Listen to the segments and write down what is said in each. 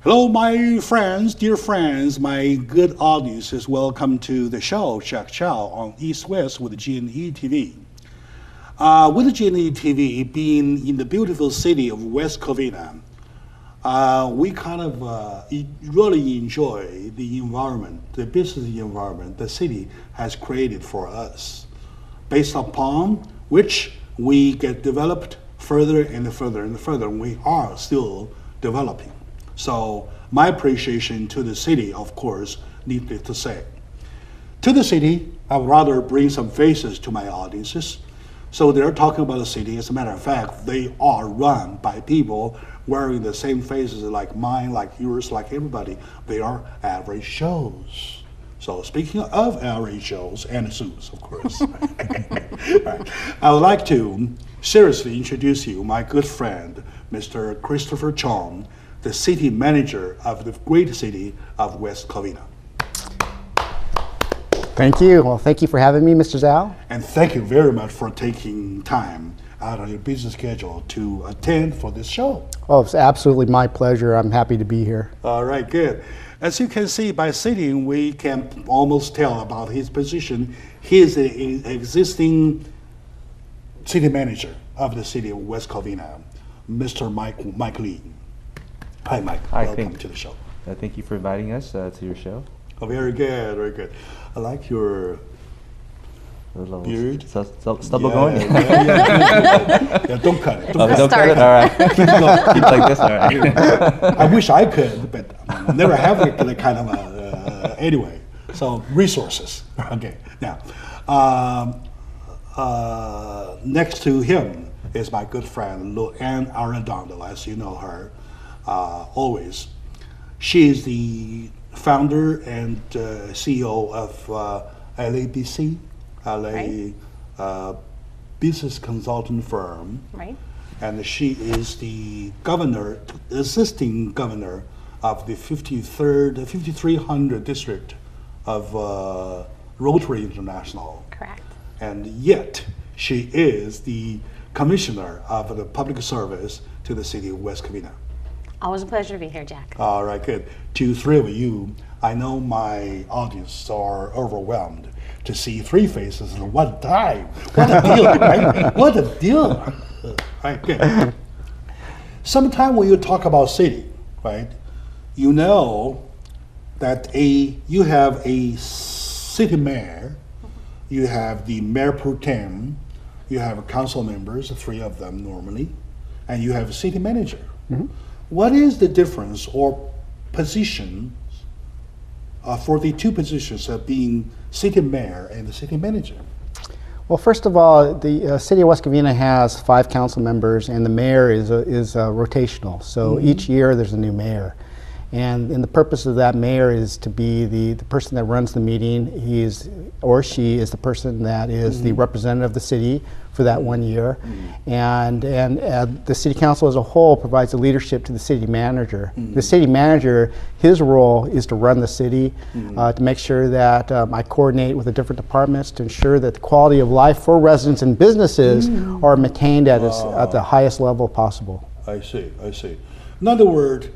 Hello, my friends, dear friends, my good audiences. Welcome to the show, Jack Chow on East West with G&E TV. With G&E TV being in the beautiful city of West Covina, we kind of really enjoy the environment, the business environment the city has created for us, based upon which we get developed further and further and further. We are still developing. So my appreciation to the city, of course, needless to say. To the city, I would rather bring some faces to my audiences. So they're talking about the city. As a matter of fact, they are run by people wearing the same faces like mine, like yours, like everybody. They are average Joes. So speaking of average Joes and suits, of course. Right. I would like to seriously introduce you, my good friend, Mr. Christopher Chong, the city manager of the great city of West Covina. Thank you. Well, thank you for having me, Mr. Zhao. And thank you very much for taking time out of your busy schedule to attend for this show. Oh, it's absolutely my pleasure. I'm happy to be here. All right, good. As you can see by sitting, we can almost tell about his position. He is an existing city manager of the city of West Covina, Mr. Mike Lee. Hi, Mike. Hi, welcome to the show. Thank you for inviting us to your show. Oh, very good, very good. I like your beard. Stubble going? Yeah, don't cut it. Don't cut it? All right. Keep like this? All right. I wish I could, but I never have that kind of anyway. So resources. Okay. Now, next to him is my good friend Luann Arredondo, as you know her. Always. She is the founder and CEO of LABC, LA business consultant firm. Right. And she is the governor, assisting governor of the 5300 district of Rotary International. Correct. And yet, she is the commissioner of the public service to the city of West Covina. Always a pleasure to be here, Jack. All right, good. To three of you, I know my audience are overwhelmed to see three faces in one time. What a deal, right? What a deal. Right, good. Sometime when you talk about city, right, you know that you have a city mayor, you have the mayor pro tem, you have council members, three of them normally, and you have a city manager. Mm-hmm. What is the difference or positions for the two positions of being city mayor and the city manager? Well, first of all, the city of West Covina has 5 council members, and the mayor is rotational. So each year there's a new mayor. And the purpose of that mayor is to be the person that runs the meeting. He is, or she is the person that is the representative of the city for that 1 year. And the city council as a whole provides the leadership to the city manager. The city manager, his role is to run the city, to make sure that I coordinate with the different departments to ensure that the quality of life for residents and businesses are maintained at the highest level possible. I see. In other words,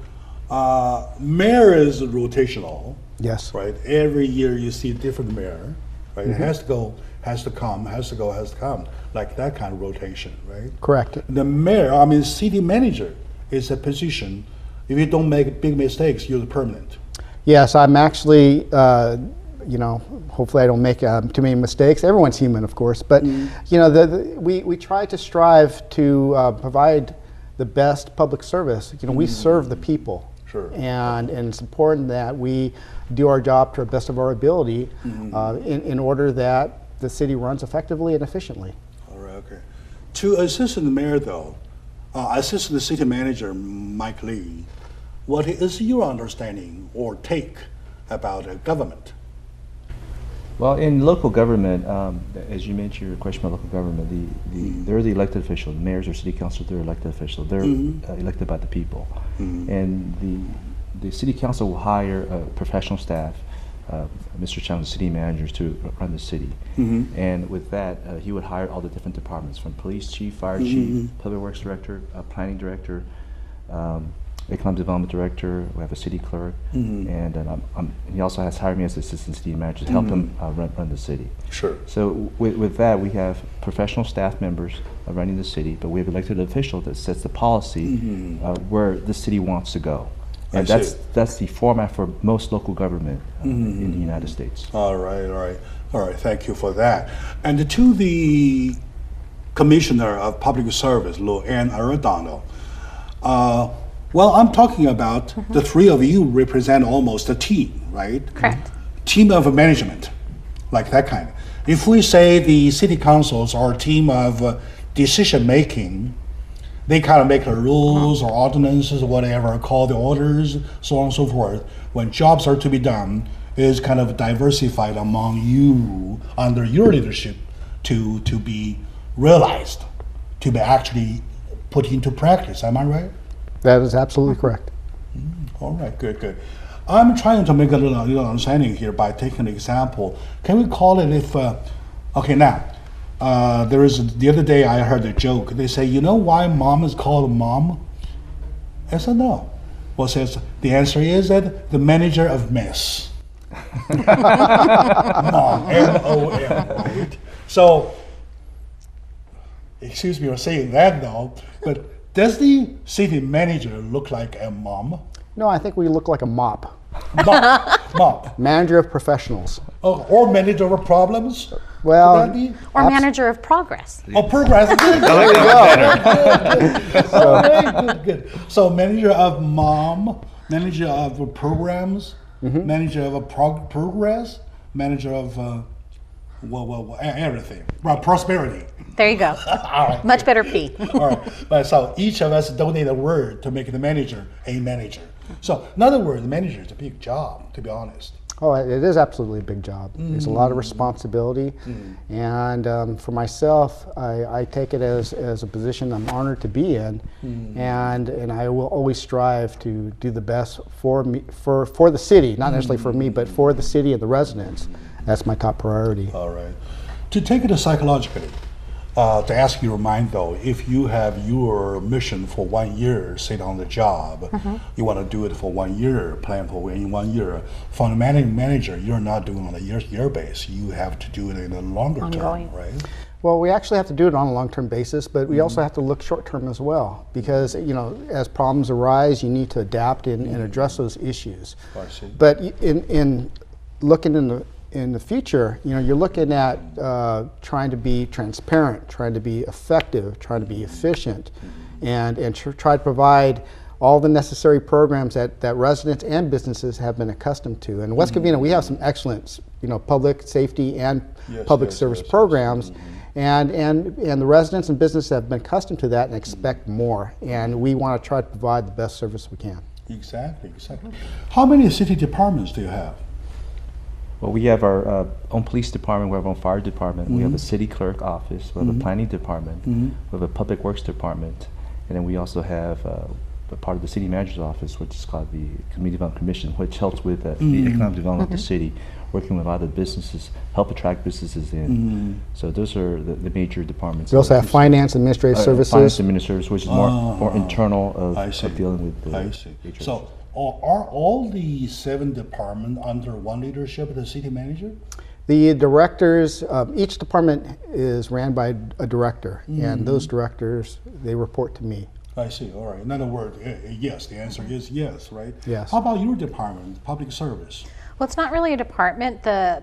mayor is rotational. Yes. Right. Every year you see a different mayor. Right. It has to go, has to come, has to go, has to come. Like that kind of rotation. Right. Correct. The mayor, city manager is a position. If you don't make big mistakes, you're the permanent. Yes, I'm actually. Hopefully I don't make too many mistakes. Everyone's human, of course, but we try to strive to provide the best public service. We serve the people. Sure. And it's important that we do our job to the best of our ability in order that the city runs effectively and efficiently. All right, okay. To assistant mayor, though, assistant city manager Mike Lee, what is your understanding or take about government? Well, in local government, as you mentioned your question about local government, they're the elected officials. Mayors or city councils, they're elected officials. They're elected by the people. And the city council will hire a professional staff, Mr. Chang, the city managers, to run the city. And with that, he would hire all the different departments, from police chief, fire chief, public works director, planning director, economic development director. We have a city clerk, and he also has hired me as assistant city manager to help him run the city. Sure. So with that, we have professional staff members running the city, but we have elected official that sets the policy where the city wants to go. And that's the format for most local government in the United States. All right. Thank you for that. And to the Commissioner of Public Service, Luann Arredondo, well, I'm talking about the three of you represent almost a team, right? Correct. Team of management, like that kind. If we say the city councils are a team of decision making, they kind of make the rules or ordinances or whatever, call the orders, so on and so forth. When jobs are to be done, it is kind of diversified among you under your leadership to be realized, to be actually put into practice. Am I right? That is absolutely correct. All right, good. I'm trying to make a little understanding here by taking an example. Can we call it if, there is, the other day I heard a joke. They say, you know why mom is called mom? I said, no. Well, says, the answer is that the manager of mess. Mom, M-O-M, right? So, excuse me for saying that though, but does the city manager look like a mom? No, I think we look like a mop. Mop. Manager of professionals. Oh, or manager of problems? Well, Could that be? Or manager of progress. Oh, progress. Good. Good. So manager of manager of programs, manager of progress, manager of everything. Well, prosperity. There you go. All right. Much better P. All right. But so each of us donate a word to make the manager a manager. So in other words, the manager is a big job, to be honest. Oh, it is absolutely a big job. It's a lot of responsibility, and for myself, I take it as a position I'm honored to be in, and I will always strive to do the best for me, for the city, not necessarily for me, but for the city and the residents. That's my top priority. All right. To take it psychologically, to ask your mind though, if you have your mission for 1 year, sit on the job, you want to do it for 1 year, plan for in 1 year. For the manager, you're not doing it on a year base. You have to do it in a longer term, right? Well, we actually have to do it on a long-term basis, but we also have to look short-term as well, because as problems arise, you need to adapt and address those issues. I see. But in looking in the future, you're looking at trying to be transparent, trying to be effective, trying to be efficient, and try to provide all the necessary programs that residents and businesses have been accustomed to. And in West Covina, we have some excellent, public safety and public service programs, and the residents and businesses have been accustomed to that and expect more. And we want to try to provide the best service we can. Exactly. How many city departments do you have? Well, we have our own police department, we have our own fire department, we have a city clerk office, we have a planning department, we have a public works department, and then we also have a part of the city manager's office, which is called the Community Development Commission, which helps with the economic development of the city, working with a lot of businesses, help attract businesses in. So those are the major departments. We also have finance, administrative services. Finance, administrative services, which is more internal of dealing with the HR. So are all the 7 departments under one leadership of the city manager? The directors, each department is ran by a director, and those directors, they report to me. I see, all right. In other words, yes, the answer is yes, right? Yes. How about your department, public service? Well, it's not really a department. The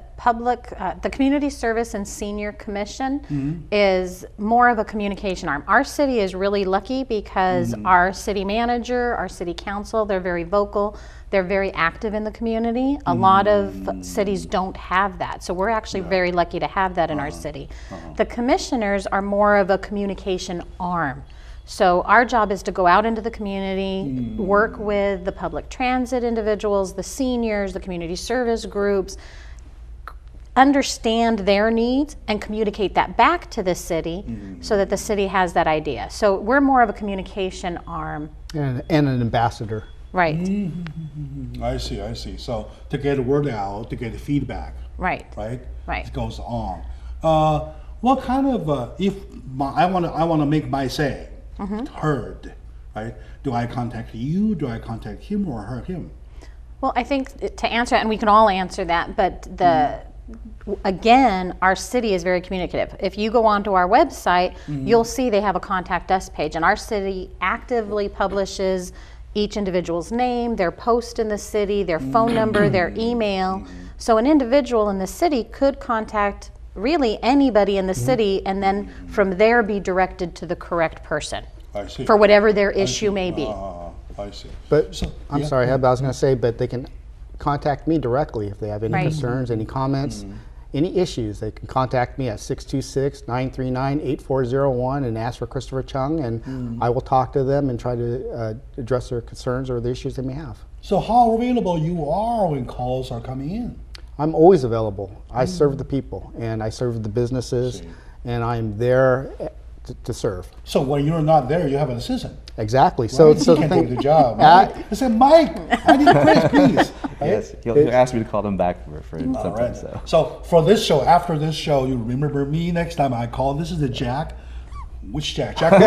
Community Service and Senior Commission is more of a communication arm. Our city is really lucky because our city manager, our city council, they're very vocal. They're very active in the community. A lot of cities don't have that. So we're actually very lucky to have that in our city. The commissioners are more of a communication arm. So our job is to go out into the community, work with the public transit individuals, the seniors, the community service groups, understand their needs and communicate that back to the city so that the city has that idea. So we're more of a communication arm. And an ambassador. Right. I see. So to get the word out, to get feedback. Right. It goes on. What kind of, if I want to make my say heard, right? Do I contact you? Do I contact him or him? Well, I think to answer that, and we can all answer that, but again, our city is very communicative. If you go onto our website, you'll see they have a contact us page, and our city actively publishes each individual's name, their post in the city, their phone number, their email. So an individual in the city could contact really anybody in the city, and then from there be directed to the correct person I see. for whatever their issue may be. I see. But So, I'm yeah. sorry, Heb, I was going to say, but they can contact me directly if they have any Right. concerns, any comments, any issues. They can contact me at 626-939-8401 and ask for Christopher Chung, and I will talk to them and try to address their concerns or the issues they may have. So how available you are when calls are coming in? I'm always available. I serve the people, and I serve the businesses, and I'm there to serve. So when you're not there, you have an assistant. Exactly. Right? So He the can thing, do the job. Right? I said, Mike, I need Chris, please. Right? Yes, he'll ask me to call them back for All right. sometimes. So. So for this show, after this show, you remember me next time I call. This is the Jack. Which Jack? Jack who?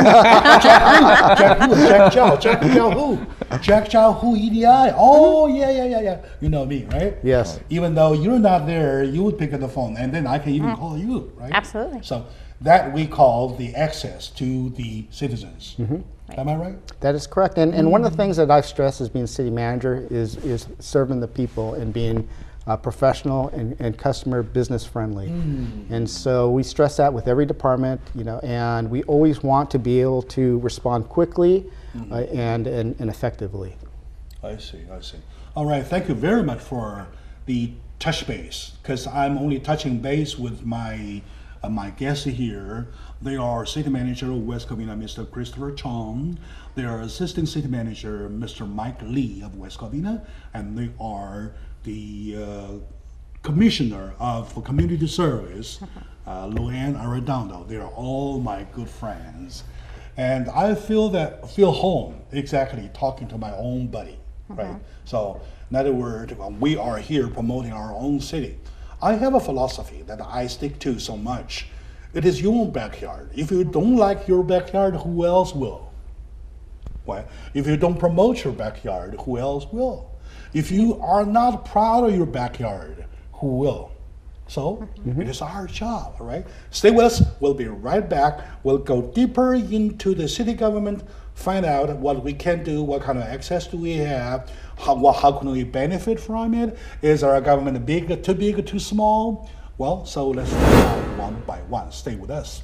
Jack who? Jack Chow. Jack Chow who? Jack Chow who? EDI. Oh yeah. You know me, right? Yes. Even though you're not there, you would pick up the phone, and then I can even call you, right? Absolutely. So that we call the access to the citizens. Am I right? that is correct. And one of the things that I've stressed as being city manager is serving the people and being professional and customer business friendly. And so we stress that with every department, and we always want to be able to respond quickly and effectively. I see. All right, thank you very much for the touch base, because I'm only touching base with my guests here. They are City Manager of West Covina, Mr. Christopher Chong. They are Assistant City Manager, Mr. Mike Lee of West Covina, and they are the Commissioner of Community Service, Luann Arredondo. They are all my good friends. And I feel home exactly talking to my own buddy, right? So in other words, we are here promoting our own city. I have a philosophy that I stick to so much. It is your own backyard. If you don't like your backyard, who else will? Well, if you don't promote your backyard, who else will? If you are not proud of your backyard, who will? So it is our job, all right? Stay with us. We'll be right back. We'll go deeper into the city government, find out what we can do, what kind of access do we have, how can we benefit from it? Is our government too big or too small? Well, so let's find out one by one. Stay with us.